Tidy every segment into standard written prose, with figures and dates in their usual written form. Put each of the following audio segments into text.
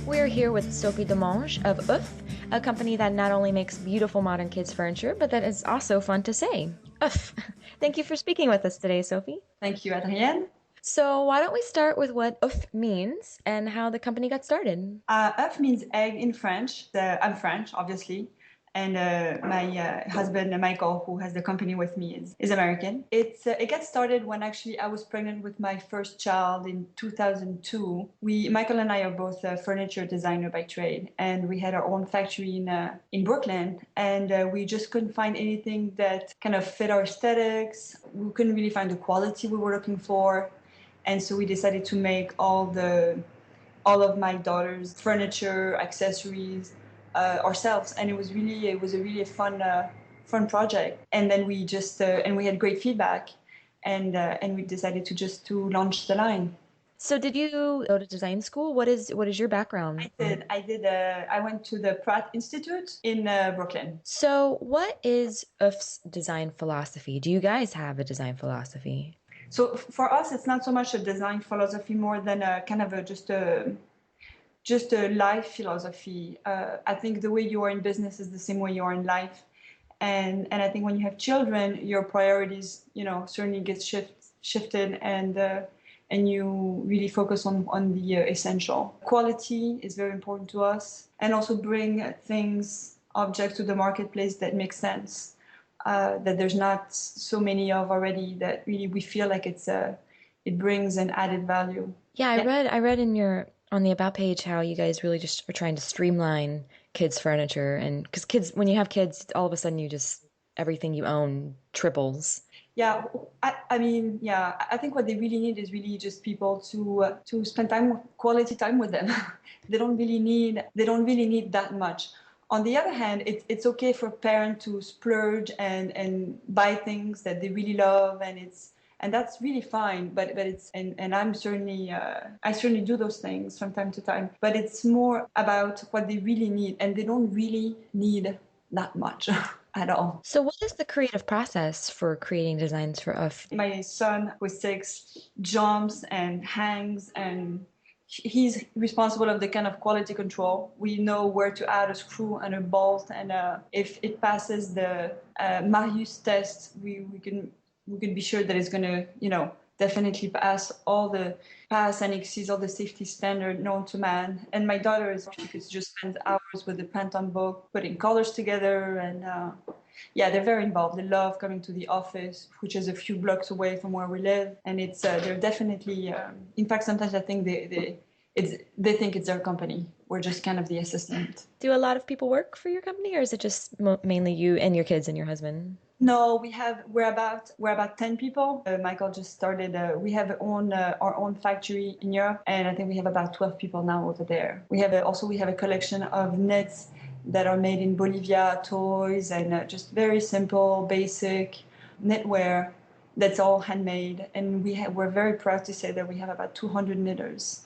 We're here with Sophie Demange of Oeuf, a company that not only makes beautiful modern kids furniture, but that is also fun to say. Oeuf. Thank you for speaking with us today, Sophie. Thank you, Adrienne. So, why don't we start with what Oeuf means and how the company got started? Œuf means egg in French. I'm French, obviously. And my husband, Michael, who has the company with me, is American. It got started when actually I was pregnant with my first child in 2002. Michael and I are both furniture designer by trade, and we had our own factory in Brooklyn. And we just couldn't find anything that kind of fit our aesthetics. We couldn't really find the quality we were looking for. And so we decided to make all of my daughter's furniture, accessories ourselves, and it was a really fun project. And then and we had great feedback, and we decided to launch the line. So, did you go to design school? What is your background? I went to the Pratt Institute in Brooklyn. So, what is Oeuf's design philosophy? Do you guys have a design philosophy? So for us, it's not so much a design philosophy more than a kind of just a life philosophy. I think the way you are in business is the same way you are in life, and I think when you have children, your priorities, certainly get shifted, and you really focus on the essential. Quality is very important to us, and also bring objects to the marketplace that make sense. That there's not so many of already that really we feel like it brings an added value. Yeah, I Yeah. read I read in your on the about page how you guys really just are trying to streamline kids' furniture and because kids when you have kids, all of a sudden you just everything you own triples. Yeah, I mean, yeah, I think what they really need is really just people to spend quality time with them. They don't really need that much. On the other hand, it's okay for a parent to splurge and buy things that they really love, and that's really fine. But it's and I'm certainly I certainly do those things from time to time. But it's more about what they really need, and they don't really need that much at all. So what is the creative process for creating designs for UF? My son, who is 6, jumps and hangs, and he's responsible of the kind of quality control. We know where to add a screw and a bolt, and if it passes the Marius test, we can be sure that it's going to, definitely pass and exceeds all the safety standard known to man. And my daughter is she could just spend hours with the Pantone book, putting colors together, and yeah, they're very involved. They love coming to the office, which is a few blocks away from where we live, and they're definitely. In fact, sometimes I think they think it's their company. We're just kind of the assistant. Do a lot of people work for your company, or is it just mainly you and your kids and your husband? No, we're about 10 people. Michael just started. We have our own factory in Europe, and I think we have about 12 people now over there. We have a collection of knits that are made in Bolivia, toys, and just very simple, basic knitwear that's all handmade. And we're very proud to say that we have about 200 knitters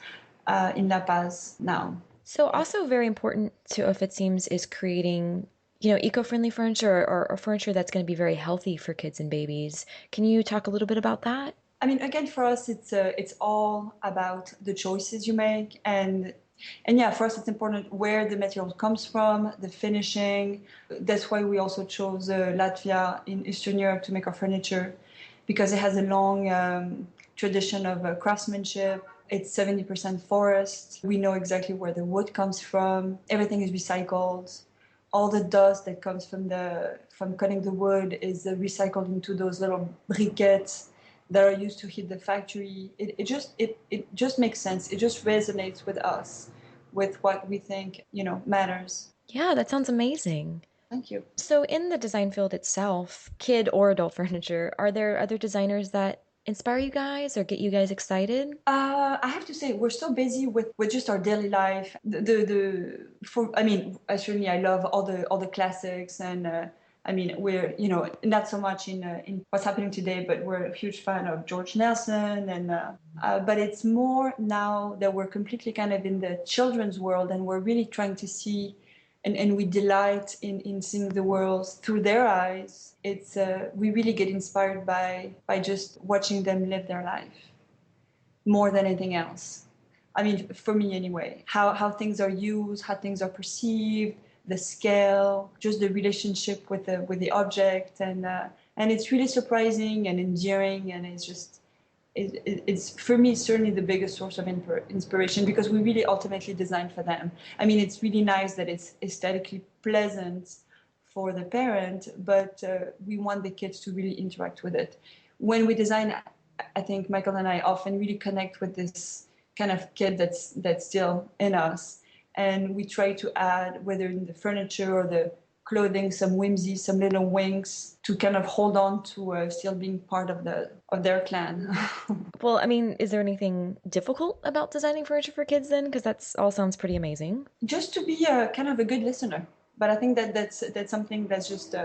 in La Paz now. So also very important to UF, it seems, is creating, eco-friendly furniture or furniture that's going to be very healthy for kids and babies. Can you talk a little bit about that? I mean, again, for us, it's all about the choices you make, and yeah, for us, it's important where the material comes from, the finishing. That's why we also chose Latvia in Eastern Europe to make our furniture, because it has a long tradition of craftsmanship. It's 70% forest. We know exactly where the wood comes from. Everything is recycled. All the dust that comes from cutting the wood is recycled into those little briquettes that are used to heat the factory. It just makes sense. It just resonates with us, with what we think matters. Yeah, that sounds amazing. Thank you. So in the design field itself, kid or adult furniture, are there other designers that inspire you guys or get you guys excited? I have to say we're so busy with just our daily life. I mean, certainly I love all the classics, and I mean we're not so much in what's happening today, but we're a huge fan of George Nelson, and but it's more now that we're completely kind of in the children's world, and we're really trying to see. And we delight in seeing the world through their eyes. We really get inspired by just watching them live their life more than anything else. I mean, for me anyway, how things are used, how things are perceived, the scale, just the relationship with the object, and it's really surprising and endearing, and it's for me certainly the biggest source of inspiration because we really ultimately design for them. I mean, it's really nice that it's aesthetically pleasant for the parent, but we want the kids to really interact with it. When we design, I think Michael and I often really connect with this kind of kid that's still in us, and we try to add, whether in the furniture or the clothing, some whimsy, some little winks to kind of hold on to still being part of their clan. Well, I mean, is there anything difficult about designing furniture for kids then? Because that's all sounds pretty amazing. Just to be a kind of a good listener. But I think that's something that's just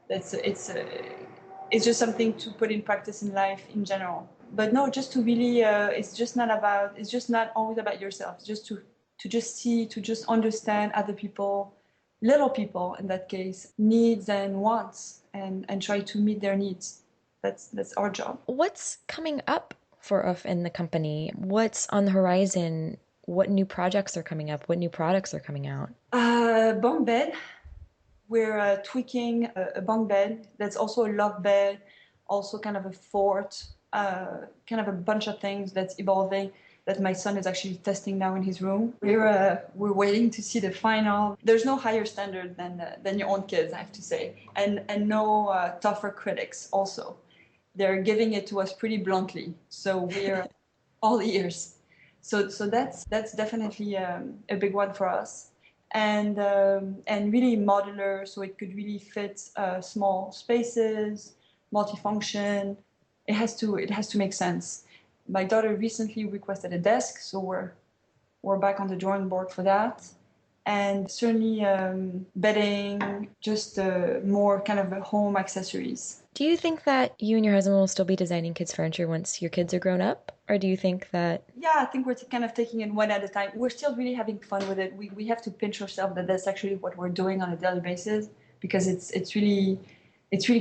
that's it's just something to put in practice in life in general. But no, just to really it's just not always about yourself. It's just to just see, to just understand other people, little people in that case, needs and wants, and try to meet their needs. That's our job. What's coming up for Oeuf in the company? What's on the horizon? What new projects are coming up? What new products are coming out? Bunk bed. We're tweaking a bunk bed that's also a love bed, also kind of a fort, kind of a bunch of things that's evolving that my son is actually testing now in his room. We're waiting to see the final. There's no higher standard than your own kids, I have to say, and no tougher critics. Also, they're giving it to us pretty bluntly, so we're all ears. So that's definitely a big one for us, and really modular, so it could really fit small spaces, multifunction. It has to make sense. My daughter recently requested a desk, so we're back on the drawing board for that, and certainly bedding, just more kind of home accessories. Do you think that you and your husband will still be designing kids' furniture once your kids are grown up? Or do you think that Yeah, I think we're kind of taking it one at a time. We're still really having fun with it. We have to pinch ourselves that that's actually what we're doing on a daily basis, because it's really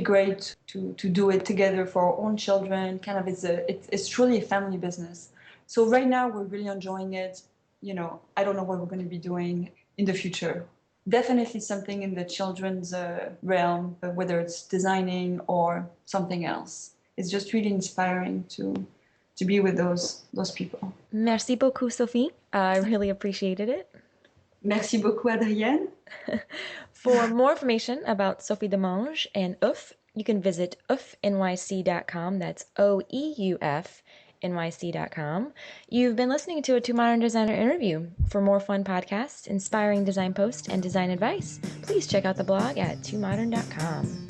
great to do it together for our own children. Kind of it's truly a family business. So right now we're really enjoying it. I don't know what we're going to be doing in the future. Definitely something in the children's realm, whether it's designing or something else. It's just really inspiring to be with those people. merci beaucoup, Sophie? I really appreciated it. Merci beaucoup, Adrienne. For more information about Sophie Demange and Oeuf, you can visit oeufnyc.com. That's OEUF nyc.com. You've been listening to a Two Modern Designer interview. For more fun podcasts, inspiring design posts, and design advice, please check out the blog at twomodern.com.